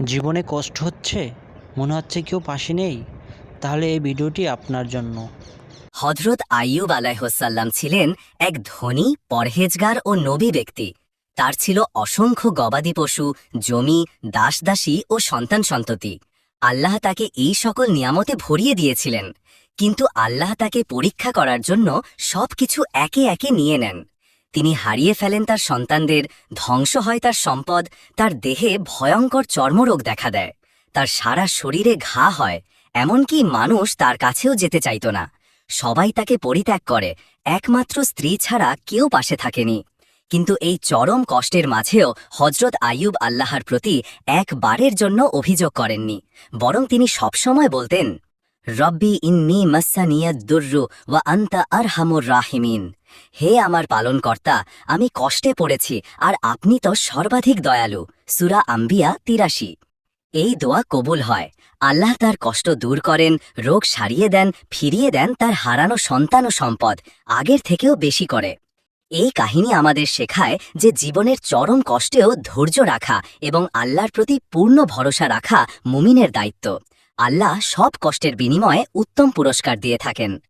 জীবনে কষ্ট হচ্ছে, মনে হচ্ছে কেউ পাশে নেই, তাহলে এই ভিডিওটি আপনার জন্য। হযরত আইয়ুব আলাইহিসসালাম ছিলেন এক ধনী, পরহেজগার ও নবী ব্যক্তি। তার ছিল অসংখ্য গবাদি পশু, জমি, দাসদাসী ও সন্তান-সন্ততি। আল্লাহ তাকে এই সকল নিয়ামতে ভরিয়ে দিয়েছিলেন, কিন্তু আল্লাহ তাকে পরীক্ষা করার জন্য সবকিছু একে একে নিয়ে নেন। তিনি হারিয়ে ফেলেন তার সন্তানদের, ধ্বংস হয় তার সম্পদ, তার দেহে ভয়ঙ্কর চর্মরোগ দেখা দেয়, তার সারা শরীরে ঘা হয়, এমনকি মানুষ তার কাছেও যেতে চাইত না। সবাই তাকে পরিত্যাগ করে, একমাত্র স্ত্রী ছাড়া কেউ পাশে থাকেনি। কিন্তু এই চরম কষ্টের মাঝেও হযরত আইয়ুব আল্লাহর প্রতি একবারের জন্য অভিযোগ করেননি, বরং তিনি সবসময় বলতেন, রব্বি ইন্নী মাসানিয়াদ দুররু ওয়া আনতা আরহামুর রাহিমিন। হে আমার পালনকর্তা, আমি কষ্টে পড়েছি আর আপনি তো সর্বাধিক দয়ালু। সূরা আম্বিয়া ৮৩। এই দোয়া কবুল হয়, আল্লাহ তার কষ্ট দূর করেন, রোগ সারিয়ে দেন, ফিরিয়ে দেন তার হারানো সন্তান ও সম্পদ, আগের থেকেও বেশি করে। এই কাহিনী আমাদের শেখায় যে জীবনের চরম কষ্টেও ধৈর্য রাখা এবং আল্লাহর প্রতি পূর্ণ ভরসা রাখা মুমিনের দায়িত্ব। আল্লাহ সব কষ্টের বিনিময়ে উত্তম পুরস্কার দিয়ে থাকেন।